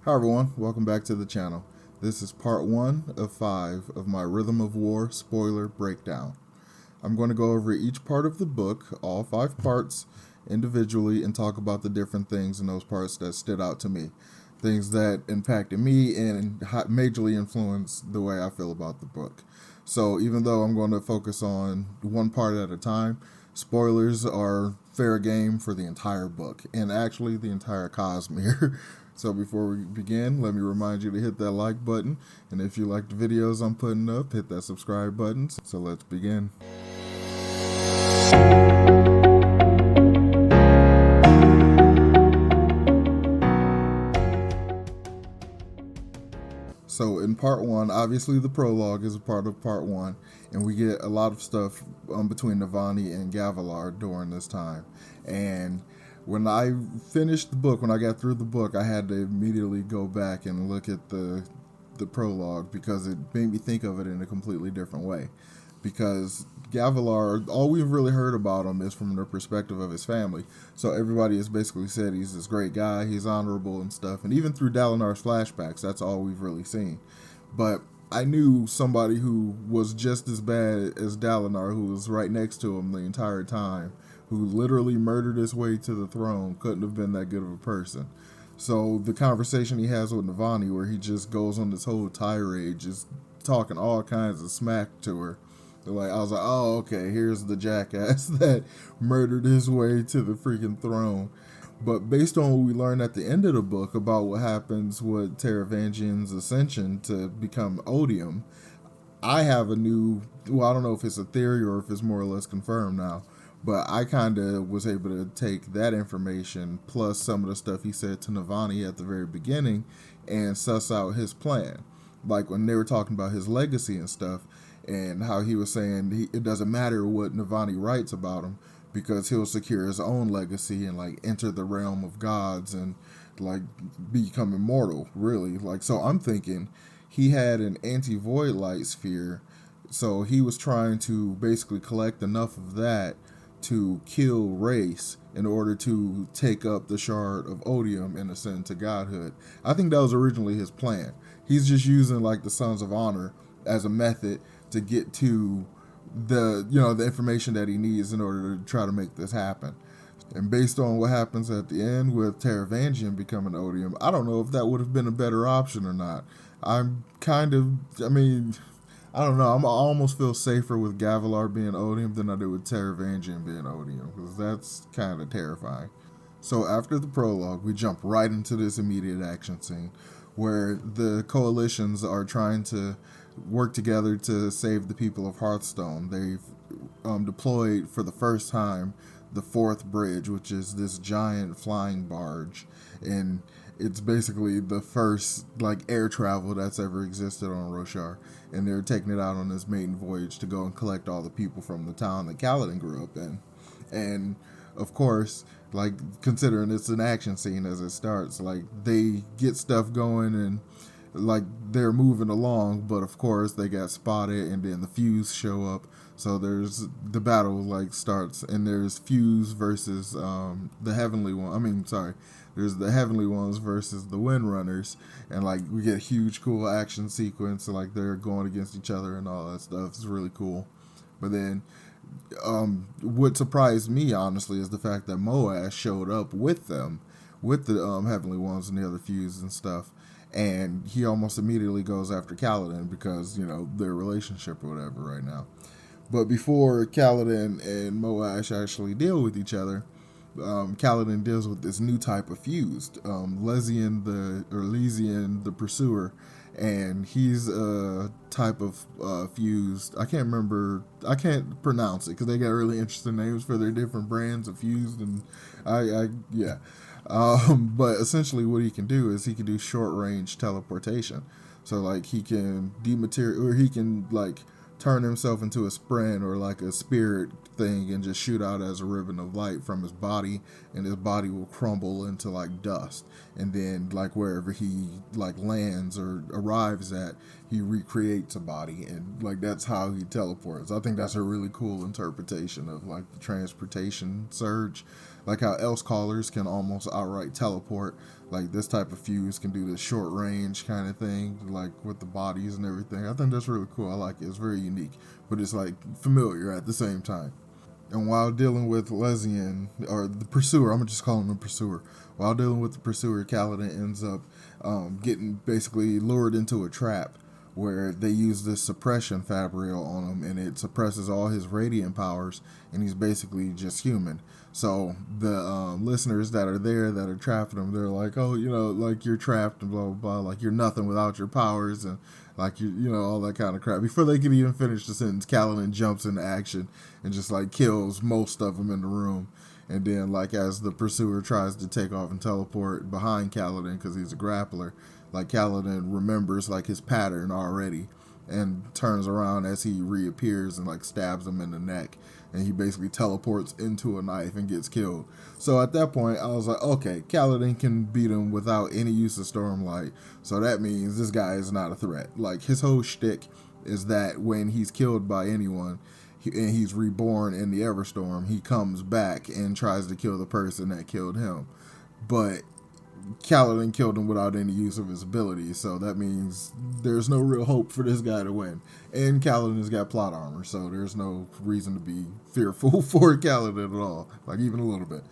Hi everyone, welcome back to the channel. This is part 1 of 5 of my Rhythm of War spoiler breakdown. I'm going to go over each part of the book, all 5 parts, individually, and talk about the different things in those parts that stood out to me. Things that impacted me and majorly influenced the way I feel about the book. So even though I'm going to focus on one part at a time, spoilers are fair game for the entire book, and actually the entire Cosmere. So before we begin, let me remind you to hit that like button, and if you like the videos I'm putting up, hit that subscribe button. So let's begin. So in part 1, obviously the prologue is a part of part 1, and we get a lot of stuff between Venli and Gavilar during this time. And when I finished the book, when I got through the book, I had to immediately go back and look at the prologue because it made me think of it in a completely different way. Because Gavilar, all we've really heard about him is from the perspective of his family. So everybody has basically said he's this great guy, he's honorable and stuff. And even through Dalinar's flashbacks, that's all we've really seen. But I knew somebody who was just as bad as Dalinar, who was right next to him the entire time, who literally murdered his way to the throne, couldn't have been that good of a person. So the conversation he has with Navani, where he just goes on this whole tirade, just talking all kinds of smack to her. Like, I was like, oh, okay, here's the jackass that murdered his way to the freaking throne. But based on what we learned at the end of the book about what happens with Taravangian's ascension to become Odium, I have a new, well, I don't know if it's a theory or if it's more or less confirmed now, but I kind of was able to take that information plus some of the stuff he said to Navani at the very beginning and suss out his plan. Like when they were talking about his legacy and stuff, and how he was saying it doesn't matter what Navani writes about him because he'll secure his own legacy and like enter the realm of gods and like become immortal, really. Like, so I'm thinking he had an anti-void light sphere, so he was trying to basically collect enough of that to kill Race in order to take up the shard of Odium and ascend to godhood. I think that was originally his plan. He's just using like the Sons of Honor as a method to get to the information that he needs in order to try to make this happen. And based on what happens at the end with Taravangian becoming Odium, I don't know if that would have been a better option or not. I don't know. I almost feel safer with Gavilar being Odium than I do with Taravangian being Odium, because that's kind of terrifying. So after the prologue, we jump right into this immediate action scene where the coalitions are trying to work together to save the people of Hearthstone. They've deployed for the first time the 4th bridge, which is this giant flying barge, and it's basically the first like air travel that's ever existed on Roshar, and they're taking it out on this maiden voyage to go and collect all the people from the town that Kaladin grew up in. And of course, like, considering it's an action scene as it starts, like, they get stuff going and like they're moving along, but of course they got spotted, and then the Fuse show up. So there's the battle like starts, and there's Fuse versus the Heavenly One. There's the Heavenly Ones versus the Windrunners, and like we get a huge cool action sequence, and like they're going against each other and all that stuff. It's really cool. But then what surprised me honestly is the fact that Moash showed up with them, with the Heavenly Ones and the other Fuse and stuff. And he almost immediately goes after Kaladin because, their relationship or whatever right now. But before Kaladin and Moash actually deal with each other, Kaladin deals with this new type of fused, Lesian the Pursuer, and he's a type of fused. I can't pronounce it because they got really interesting names for their different brands of fused, and yeah. But essentially what he can do is he can do short range teleportation. So like he can or he can like turn himself into a sprint or like a spirit thing and just shoot out as a ribbon of light from his body, and his body will crumble into like dust, and then like wherever he like lands or arrives at, he recreates a body, and like that's how he teleports. I think that's a really cool interpretation of like the transportation surge. like how else callers can almost outright teleport. Like this type of fuse can do this short range kind of thing, like with the bodies and everything. I think that's really cool. I like it. It's very unique, but it's like familiar at the same time. And while dealing with Lesian, or the Pursuer, I'm just calling him the Pursuer. While dealing with the Pursuer, Kaladin ends up getting basically lured into a trap where they use this suppression fabrial on him, and it suppresses all his radiant powers, and he's basically just human. So the listeners that are there that are trapping him, they're like, oh, like you're trapped and blah, blah, blah, like you're nothing without your powers, and like all that kind of crap. Before they can even finish the sentence, Kaladin jumps into action and just like kills most of them in the room. And then, like, as the Pursuer tries to take off and teleport behind Kaladin because he's a grappler, like, Kaladin remembers, like, his pattern already and turns around as he reappears and, like, stabs him in the neck. And he basically teleports into a knife and gets killed. So at that point, I was like, okay, Kaladin can beat him without any use of Stormlight. So that means this guy is not a threat. Like, his whole shtick is that when he's killed by anyone, and he's reborn in the Everstorm, he comes back and tries to kill the person that killed him. But Kaladin killed him without any use of his abilities, so that means there's no real hope for this guy to win. And Kaladin's got plot armor, so there's no reason to be fearful for Kaladin at all, like even a little bit.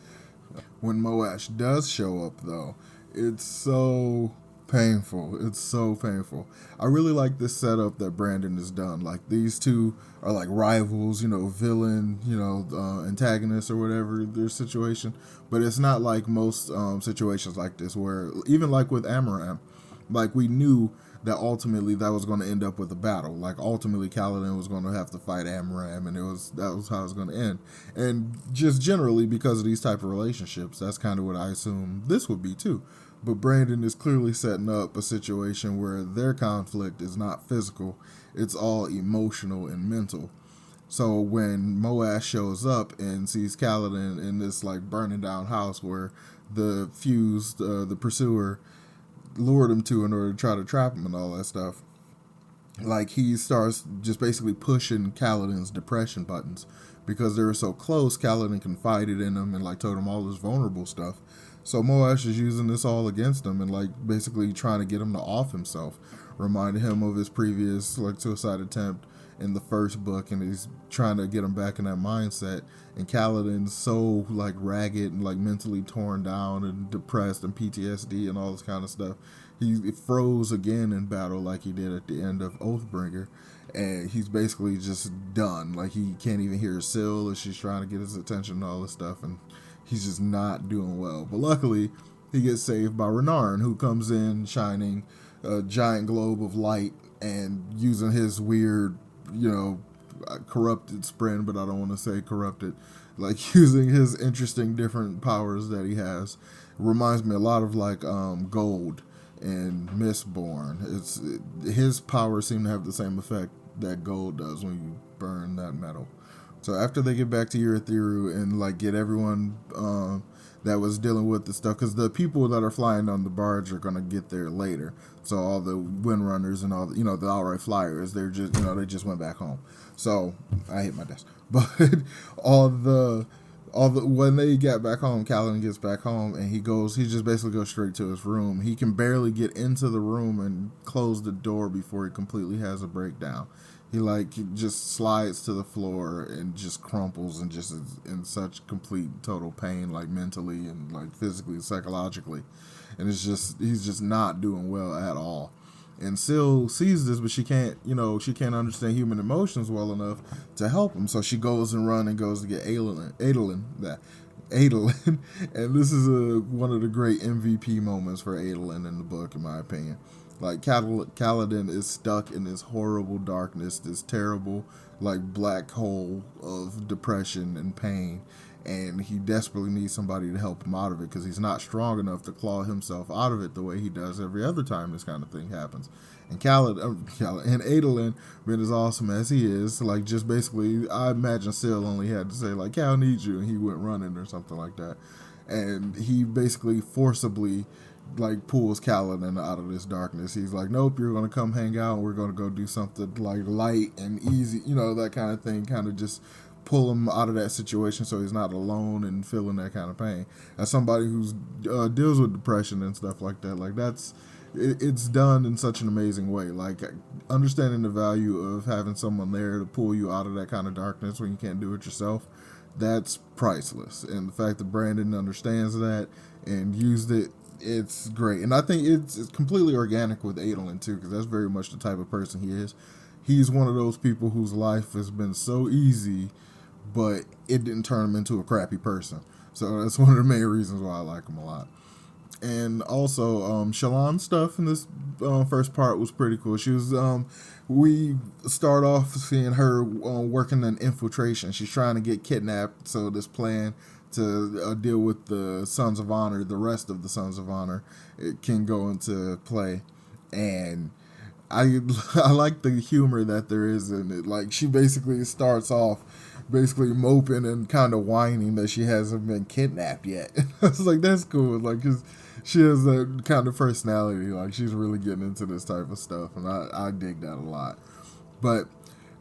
When Moash does show up, though, it's so painful. It's so painful. I really like this setup that Brandon has done. Like, these two are like rivals, villain, antagonists or whatever their situation. But it's not like most situations like this where, even like with Amaram, like we knew that ultimately that was going to end up with a battle. Like ultimately Kaladin was going to have to fight Amaram, and that was how it was going to end. And just generally because of these type of relationships, that's kind of what I assume this would be too. But Brandon is clearly setting up a situation where their conflict is not physical, it's all emotional and mental. So when Moash shows up and sees Kaladin in this like burning down house where the fused, the Pursuer lured him to in order to try to trap him and all that stuff, like he starts just basically pushing Kaladin's depression buttons because they were so close. Kaladin confided in him and like told him all his vulnerable stuff. So Moash is using this all against him and like basically trying to get him to off himself, reminding him of his previous like suicide attempt in the first book, and he's trying to get him back in that mindset. And Kaladin's so like ragged and like mentally torn down and depressed and PTSD and all this kind of stuff. He froze again in battle like he did at the end of Oathbringer, and he's basically just done. Like he can't even hear Syl as she's trying to get his attention and all this stuff, and he's just not doing well. But luckily, he gets saved by Renarin, who comes in shining a giant globe of light and using his weird, corrupted sprint, but I don't want to say corrupted, like using his interesting different powers that he has. Reminds me a lot of like Gold and Mistborn. His powers seem to have the same effect that Gold does when you burn that metal. So after they get back to Urithiru and like get everyone that was dealing with the stuff, because the people that are flying on the barge are gonna get there later. So all the Windrunners and all the outright flyers, they're just they just went back home. So I hate my desk, but all the when they get back home, Kaladin gets back home and he just basically goes straight to his room. He can barely get into the room and close the door before he completely has a breakdown. He just slides to the floor and just crumples and just is in such complete total pain, like mentally and like physically, psychologically. And he's just not doing well at all. And Syl sees this, but she can't understand human emotions well enough to help him. So she goes and goes to get Adolin. And this is one of the great MVP moments for Adolin in the book, in my opinion. Like Kaladin is stuck in this horrible darkness, this terrible like black hole of depression and pain, and he desperately needs somebody to help him out of it because he's not strong enough to claw himself out of it the way he does every other time this kind of thing happens. And Adolin, being as awesome as he is, like just basically, I imagine Syl only had to say like, "Cal needs you," and he went running or something like that, and he basically forcibly like pulls Kaladin out of this darkness. He's like, "Nope, you're gonna come hang out and we're gonna go do something like light and easy," that kind of thing, kind of just pull him out of that situation so he's not alone and feeling that kind of pain. As somebody who's deals with depression and stuff like that, like it's done in such an amazing way. Like understanding the value of having someone there to pull you out of that kind of darkness when you can't do it yourself, that's priceless. And the fact that Brandon understands that and used it, it's great. And I think it's completely organic with Adolin too, because that's very much the type of person he is. He's one of those people whose life has been so easy, but it didn't turn him into a crappy person. So that's one of the main reasons why I like him a lot. And also, Shallan's stuff in this first part was pretty cool. She was, we start off seeing her working an infiltration. She's trying to get kidnapped, so this plan to deal with the Sons of Honor, the rest of the Sons of Honor, it can go into play. And I like the humor that there is in it. Like, she basically starts off basically moping and kind of whining that she hasn't been kidnapped yet. I was like, that's cool. Like, 'cause she has that kind of personality. Like, she's really getting into this type of stuff, and I dig that a lot. But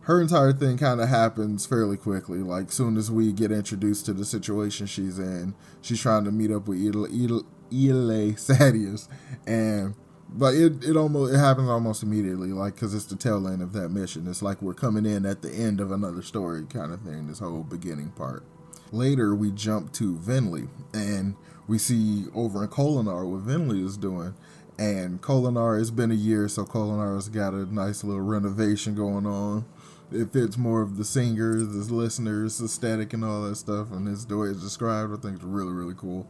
her entire thing kind of happens fairly quickly. Like, soon as we get introduced to the situation she's in, she's trying to meet up with Ile Sadius, and but it happens almost immediately, like, because it's the tail end of that mission. It's like we're coming in at the end of another story kind of thing, this whole beginning part. Later, we jump to Venli, and we see over in Kholinar what Venli is doing. And Kholinar, it's been a year, so Kholinar's got a nice little renovation going on. It fits more of the singers, the listeners, aesthetic, and all that stuff. And this, the way it's described, I think it's really, really cool.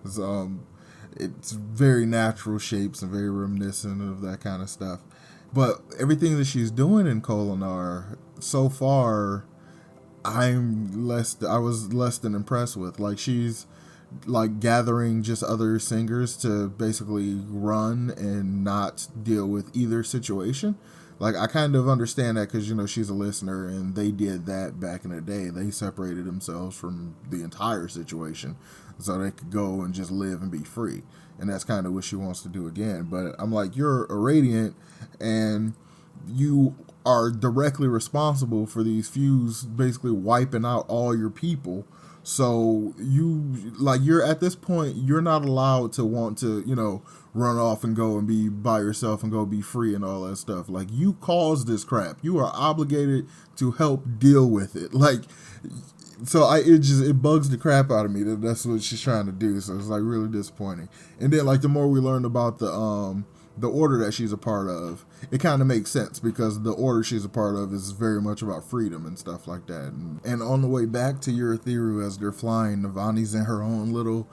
It's very natural shapes and very reminiscent of that kind of stuff. But everything that she's doing in Kholinar so far, I was less than impressed with. Like, she's like gathering just other singers to basically run and not deal with either situation. Like, I kind of understand that because, she's a listener and they did that back in the day. They separated themselves from the entire situation so they could go and just live and be free. And that's kind of what she wants to do again. But I'm like, you're a Radiant and you are directly responsible for these feuds basically wiping out all your people. So you're at this point, you're not allowed to want to, run off and go and be by yourself and go be free and all that stuff. Like, you caused this crap. You are obligated to help deal with it. Like, so it bugs the crap out of me that that's what she's trying to do. So it's like really disappointing. And then like the more we learn about the order that she's a part of, it kind of makes sense because the order she's a part of is very much about freedom and stuff like that. And on the way back to Urithiru, as they're flying, Navani's in her own little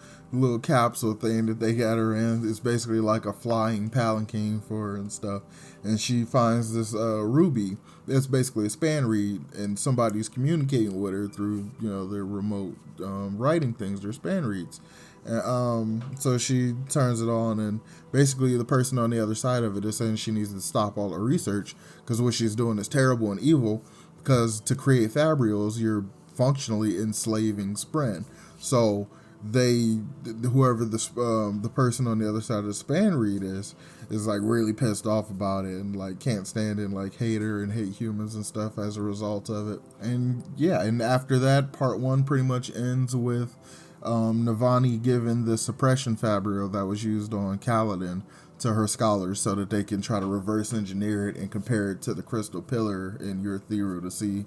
capsule thing that they got her in. It's basically like a flying palanquin for her and stuff. And she finds this ruby. It's basically a span reed, and somebody's communicating with her through their remote writing things, their span reeds. So she turns it on, and basically the person on the other side of it is saying she needs to stop all the research because what she's doing is terrible and evil, because to create fabrials, you're functionally enslaving Spren. So whoever the person on the other side of the span reed is like really pissed off about it and like can't stand it and like hate her and hate humans and stuff as a result of it. And yeah, and after that, part one pretty much ends with Navani giving the suppression fabrial that was used on Kaladin to her scholars so that they can try to reverse engineer it and compare it to the crystal pillar in Urithiru to see,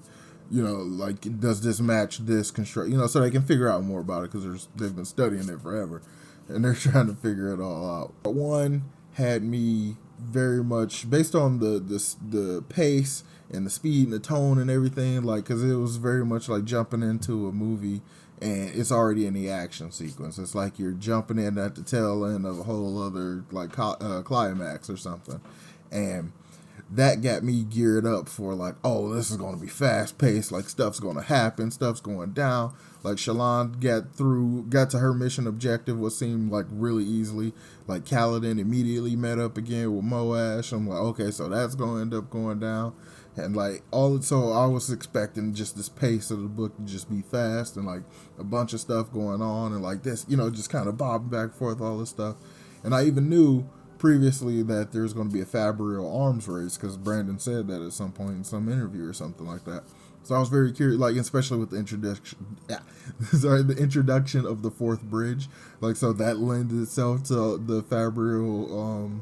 like, does this match this construct, so they can figure out more about it because they've been studying it forever and they're trying to figure it all out. Part one had me very much based on the pace and the speed and the tone and everything, like, because it was very much like jumping into a movie and it's already in the action sequence. It's like you're jumping in at the tail end of a whole other like climax or something, and that got me geared up for like, oh, this is going to be fast paced, like stuff's going to happen, stuff's going down. Like Shallan got to her mission objective, what seemed like really easily. Like Kaladin immediately met up again with Moash. I'm like, okay, so that's going to end up going down. And like so I was expecting just this pace of the book to just be fast and like a bunch of stuff going on and like this, just kind of bobbing back and forth, all this stuff. And I even knew previously that there's going to be a fabrial arms race because Brandon said that at some point in some interview or something like that. So I was very curious, like, especially with the introduction, the introduction of the fourth bridge, like, so that lends itself to the Fabrial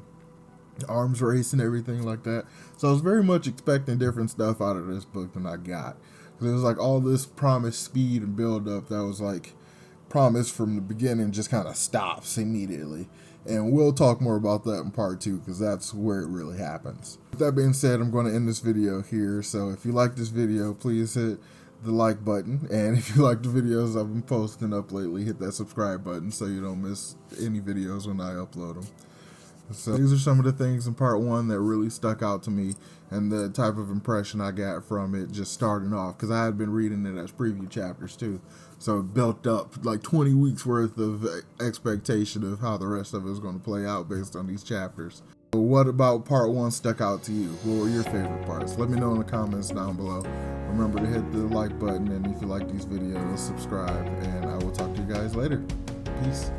arms race and everything like that. So I was very much expecting different stuff out of this book than I got. There was like all this promised speed and build up that was like promised from the beginning, just kind of stops immediately. And we'll talk more about that in part 2, because that's where it really happens. With that being said, I'm going to end this video here. So if you like this video, please hit the like button. And if you like the videos I've been posting up lately, hit that subscribe button so you don't miss any videos when I upload them. So these are some of the things in part 1 that really stuck out to me, and the type of impression I got from it just starting off, because I had been reading it as preview chapters too. So it built up like 20 weeks worth of expectation of how the rest of it was going to play out based on these chapters. So what about part 1 stuck out to you? What were your favorite parts? Let me know in the comments down below. Remember to hit the like button, and if you like these videos, subscribe, and I will talk to you guys later. Peace.